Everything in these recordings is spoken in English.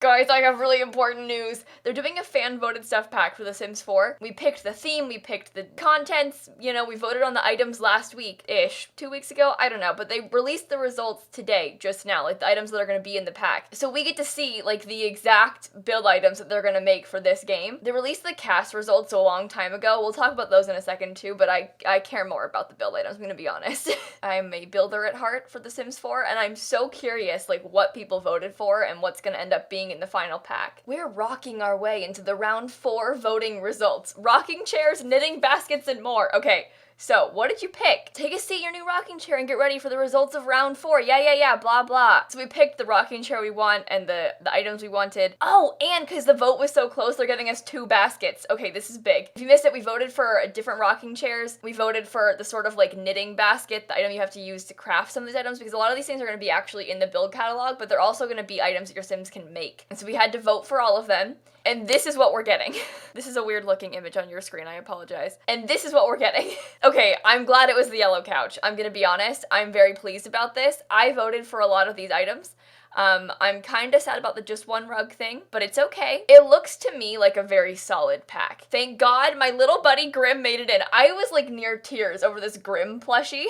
Guys, I have really important news. They're doing a fan-voted stuff pack for The Sims 4. We picked the theme, we picked the contents, you know, we voted on the items last week-ish. 2 weeks ago? I don't know, but they released the results today, just now, like the items that are gonna be in the pack. So we get to see, like, the exact build items that they're gonna make for this game. They released the cast results a long time ago. We'll talk about those in a second too, but I care more about the build items, I'm gonna be honest. I'm a builder at heart for The Sims 4, and I'm so curious, like, what people voted for and what's gonna end up being in the final pack. We're rocking our way into the round 4 voting results. Rocking chairs, knitting baskets, and more. Okay, so what did you pick? Take a seat in your new rocking chair and get ready for the results of round 4. Yeah, blah, blah. So we picked the rocking chair we want and the items we wanted. Oh, and because the vote was so close, they're giving us 2 baskets. Okay, this is big. If you missed it, we voted for different rocking chairs. We voted for the sort of like knitting basket, the item you have to use to craft some of these items, because a lot of these things are going to be actually in the build catalog, but they're also going to be items that your Sims can make. And so we had to vote for all of them. And this is what we're getting. This is a weird looking image on your screen, I apologize. And this is what we're getting. Okay, I'm glad it was the yellow couch. I'm gonna be honest, I'm very pleased about this. I voted for a lot of these items. I'm kinda sad about the just one rug thing, but it's okay. It looks to me like a very solid pack. Thank God my little buddy Grim made it in. I was like near tears over this Grim plushie.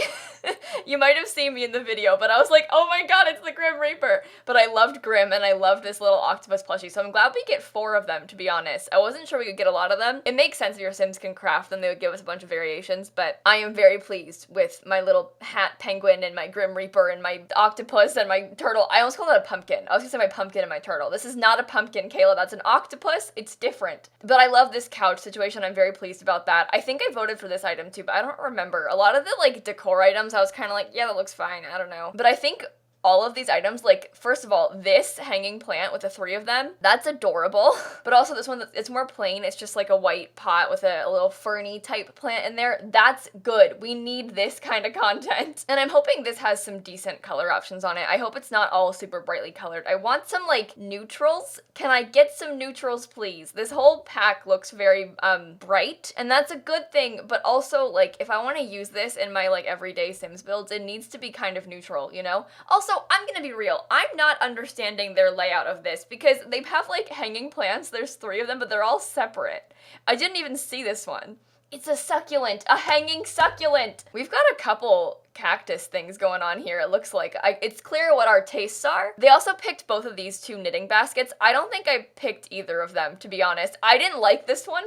You might have seen me in the video, but I was like, oh my god, it's the Grim Reaper. But I loved Grim and I loved this little octopus plushie, so I'm glad we get 4 of them, to be honest. I wasn't sure we could get a lot of them. It makes sense if your Sims can craft them, they would give us a bunch of variations, but I am very pleased with my little hat penguin and my Grim Reaper and my octopus and my turtle. I almost called it a pumpkin. I was gonna say my pumpkin and my turtle. This is not a pumpkin, Kayla. That's an octopus. It's different. But I love this couch situation. I'm very pleased about that. I think I voted for this item too, but I don't remember. A lot of the like decor items, I was kind of like, yeah, that looks fine. I don't know. But I think all of these items, like, first of all, this hanging plant with the 3 of them, that's adorable. But also this one, it's more plain. It's just like a white pot with a little ferny type plant in there. That's good. We need this kind of content. And I'm hoping this has some decent color options on it. I hope it's not all super brightly colored. I want some, like, neutrals. Can I get some neutrals, please? This whole pack looks very, bright, and that's a good thing, but also, like, if I want to use this in my, like, everyday Sims builds, it needs to be kind of neutral, you know? Also, I'm gonna be real, I'm not understanding their layout of this because they have like hanging plants, there's 3 of them, but they're all separate. I didn't even see this one. It's a succulent, a hanging succulent. We've got a couple cactus things going on here, it looks like. It's clear what our tastes are. They also picked both of these 2 knitting baskets. I don't think I picked either of them, to be honest. I didn't like this one.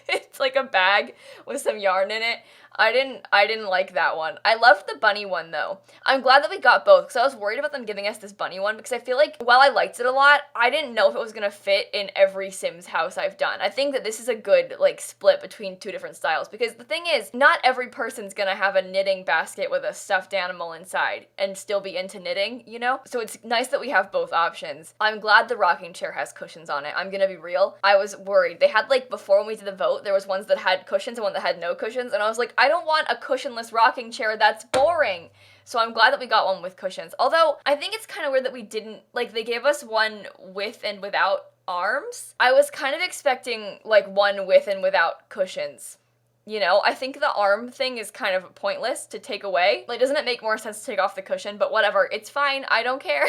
It's like a bag with some yarn in it. I didn't like that one. I loved the bunny one though. I'm glad that we got both because I was worried about them giving us this bunny one because I feel like while I liked it a lot, I didn't know if it was gonna fit in every Sims house I've done. I think that this is a good like split between 2 different styles because the thing is, not every person's gonna have a knitting basket with a stuffed animal inside and still be into knitting, you know? So it's nice that we have both options. I'm glad the rocking chair has cushions on it. I'm gonna be real. I was worried. They had like, before when we did the vote, there was ones that had cushions and one that had no cushions, and I was like, I don't want a cushionless rocking chair, that's boring. So I'm glad that we got one with cushions. Although, I think it's kind of weird that we didn't, like, they gave us one with and without arms. I was kind of expecting, like, one with and without cushions. You know, I think the arm thing is kind of pointless to take away. Like, doesn't it make more sense to take off the cushion? But whatever, it's fine, I don't care.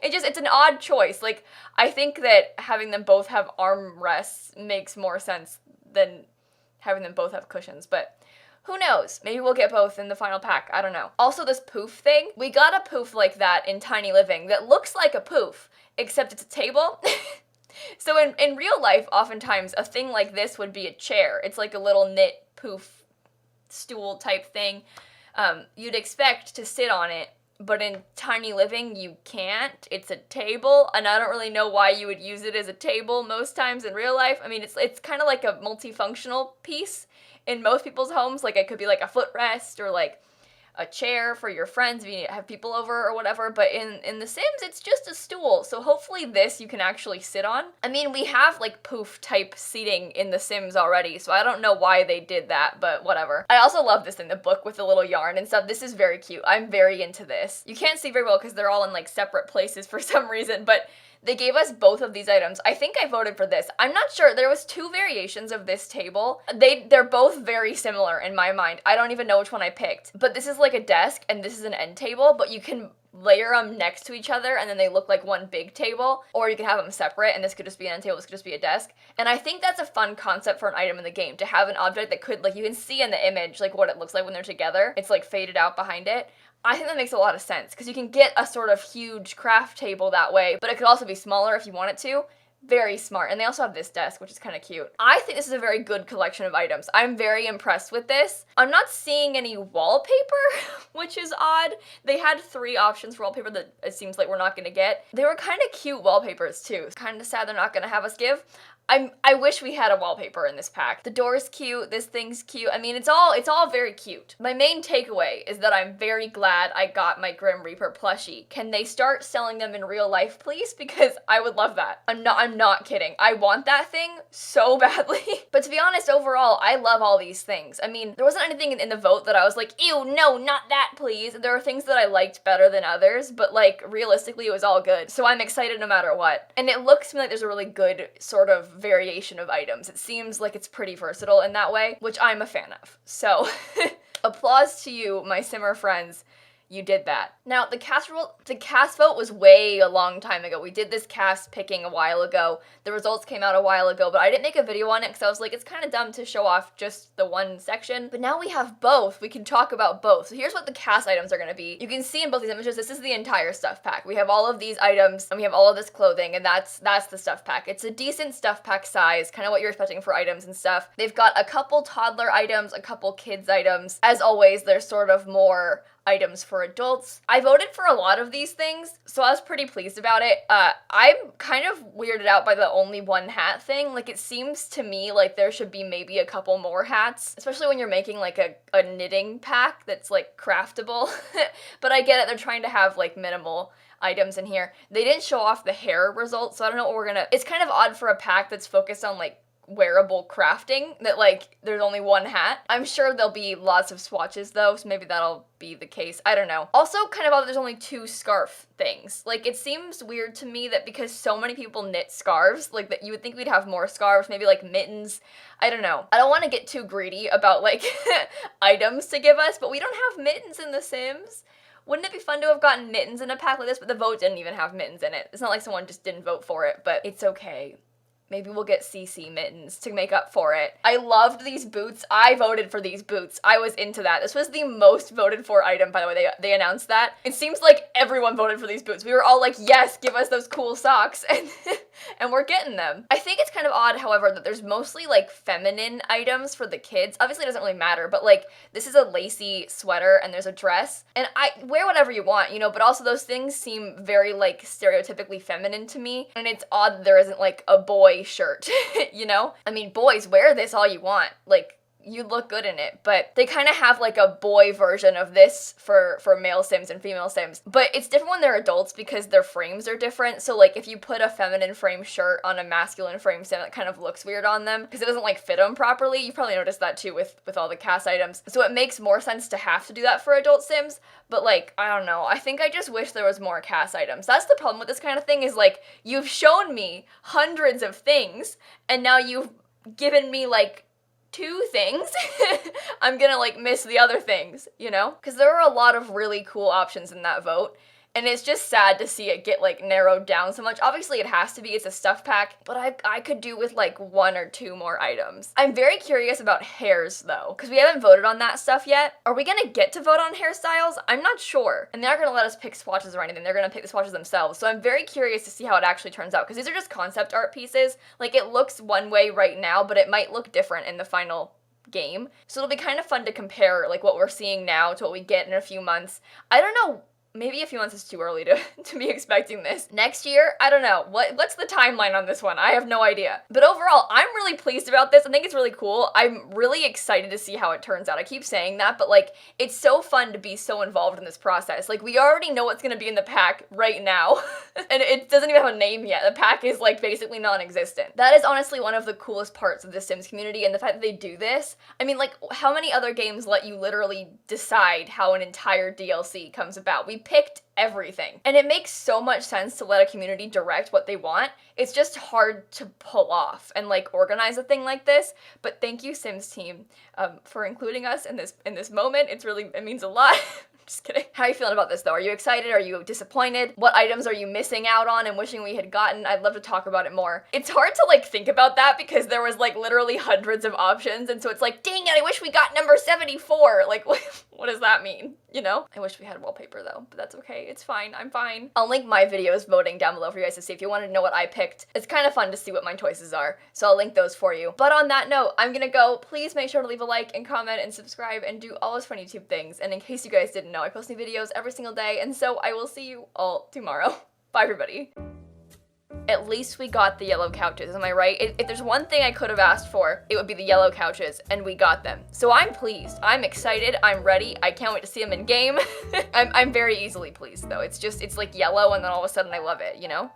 It's an odd choice. Like, I think that having them both have arm rests makes more sense than having them both have cushions, but who knows? Maybe we'll get both in the final pack. I don't know. Also, this poof thing. We got a poof like that in Tiny Living that looks like a poof, except it's a table. So in real life, oftentimes, a thing like this would be a chair. It's like a little knit poof stool type thing. You'd expect to sit on it, but in Tiny Living, you can't. It's a table, and I don't really know why you would use it as a table most times in real life. I mean, it's kind of like a multifunctional piece in most people's homes. Like, it could be like a footrest or like a chair for your friends if you have people over or whatever, but in The Sims, it's just a stool, so hopefully this you can actually sit on. I mean, we have like poof type seating in The Sims already, so I don't know why they did that, but whatever. I also love this thing, the book with the little yarn and stuff. This is very cute. I'm very into this. You can't see very well because they're all in like separate places for some reason, but They gave us both of these items. I think I voted for this. I'm not sure. There was 2 variations of this table. They're both very similar in my mind. I don't even know which one I picked. But this is like a desk and this is an end table, but you can layer them next to each other and then they look like one big table, or you can have them separate and this could just be an end table, this could just be a desk. And I think that's a fun concept for an item in the game, to have an object that could, like, you can see in the image like what it looks like when they're together. It's like faded out behind it. I think that makes a lot of sense because you can get a sort of huge craft table that way, but it could also be smaller if you want it to. Very smart. And they also have this desk, which is kind of cute. I think this is a very good collection of items. I'm very impressed with this. I'm not seeing any wallpaper, which is odd. They had 3 options for wallpaper that it seems like we're not gonna get. They were kind of cute wallpapers too. It's kind of sad they're not gonna have us give. I wish we had a wallpaper in this pack. The door's cute, this thing's cute. I mean, it's all very cute. My main takeaway is that I'm very glad I got my Grim Reaper plushie. Can they start selling them in real life, please? Because I would love that. I'm not kidding. I want that thing so badly. But to be honest, overall, I love all these things. I mean, there wasn't anything in the vote that I was like, ew, no, not that, please. There are things that I liked better than others, but like, realistically, it was all good. So I'm excited no matter what. And it looks to me like there's a really good sort of variation of items. It seems like it's pretty versatile in that way, which I'm a fan of. So applause to you, my Simmer friends. You did that. Now, the cast vote was way a long time ago. We did this cast picking a while ago. The results came out a while ago, but I didn't make a video on it because I was like, it's kind of dumb to show off just the one section. But now we have both. We can talk about both. So here's what the cast items are going to be. You can see in both these images, this is the entire stuff pack. We have all of these items, and we have all of this clothing, and that's the stuff pack. It's a decent stuff pack size, kind of what you're expecting for items and stuff. They've got a couple toddler items, a couple kids items. As always, there's sort of more items for adults. I voted for a lot of these things, so I was pretty pleased about it. I'm kind of weirded out by the only one hat thing. Like, it seems to me like there should be maybe a couple more hats, especially when you're making like a knitting pack that's like craftable. But I get it, they're trying to have like minimal items in here. They didn't show off the hair results, so I don't know what we're gonna... It's kind of odd for a pack that's focused on like wearable crafting that like there's only one hat. I'm sure there'll be lots of swatches though, so maybe that'll be the case. I don't know. Also kind of odd that there's only 2 scarf things. Like, it seems weird to me that because so many people knit scarves, like that you would think we'd have more scarves, maybe like mittens. I don't know. I don't want to get too greedy about like items to give us, but we don't have mittens in The Sims. Wouldn't it be fun to have gotten mittens in a pack like this? But the vote didn't even have mittens in it. It's not like someone just didn't vote for it, but it's okay. Maybe we'll get CC mittens to make up for it. I loved these boots. I voted for these boots. I was into that. This was the most voted for item, by the way. They announced that. It seems like everyone voted for these boots. We were all like, yes, give us those cool socks. And we're getting them. I think it's kind of odd, however, that there's mostly like feminine items for the kids. Obviously, it doesn't really matter, but like this is a lacy sweater and there's a dress. And I wear whatever you want, you know, but also those things seem very like stereotypically feminine to me. And it's odd that there isn't like a boy shirt, you know? I mean, boys, wear this all you want. Like, you look good in it, but they kind of have like a boy version of this for male Sims and female Sims. But it's different when they're adults because their frames are different. So like if you put a feminine frame shirt on a masculine frame Sim, it kind of looks weird on them because it doesn't like fit them properly. You probably noticed that too with all the cast items. So it makes more sense to have to do that for adult Sims. But like, I don't know. I think I just wish there was more cast items. That's the problem with this kind of thing is like, you've shown me hundreds of things and now you've given me like 2 things. I'm gonna like miss the other things, you know? Because there were a lot of really cool options in that vote. And it's just sad to see it get like narrowed down so much. Obviously it has to be, it's a stuff pack, but I could do with like 1 or 2 more items. I'm very curious about hairs though, because we haven't voted on that stuff yet. Are we gonna get to vote on hairstyles? I'm not sure. And they're not gonna let us pick swatches or anything. They're gonna pick the swatches themselves. So I'm very curious to see how it actually turns out, because these are just concept art pieces. Like, it looks one way right now, but it might look different in the final game. So it'll be kind of fun to compare like what we're seeing now to what we get in a few months. I don't know. Maybe a few months is too early to be expecting this. Next year? I don't know. What's the timeline on this one? I have no idea. But overall, I'm really pleased about this. I think it's really cool. I'm really excited to see how it turns out. I keep saying that, but like, it's so fun to be so involved in this process. Like, we already know what's gonna be in the pack right now. And it doesn't even have a name yet. The pack is like basically non-existent. That is honestly one of the coolest parts of the Sims community, and the fact that they do this. I mean, like, how many other games let you literally decide how an entire DLC comes about? We picked everything. And it makes so much sense to let a community direct what they want. It's just hard to pull off and like organize a thing like this. But thank you, Sims team, for including us in this moment. It means a lot. Just kidding. How are you feeling about this though? Are you excited? Are you disappointed? What items are you missing out on and wishing we had gotten? I'd love to talk about it more. It's hard to like think about that because there was like literally hundreds of options, and so it's like, dang it, I wish we got number 74. Like, what does that mean? You know? I wish we had wallpaper though, but that's okay. It's fine. I'm fine. I'll link my videos voting down below for you guys to see if you want to know what I picked. It's kind of fun to see what my choices are, so I'll link those for you. But on that note, I'm gonna go. Please make sure to leave a like and comment and subscribe and do all those fun YouTube things. And in case you guys didn't know, I post new videos every single day, and so I will see you all tomorrow. Bye, everybody. At least we got the yellow couches, am I right? If there's one thing I could have asked for, it would be the yellow couches, and we got them. So I'm pleased, I'm excited, I'm ready, I can't wait to see them in game. I'm very easily pleased though. It's like yellow and then all of a sudden I love it, you know?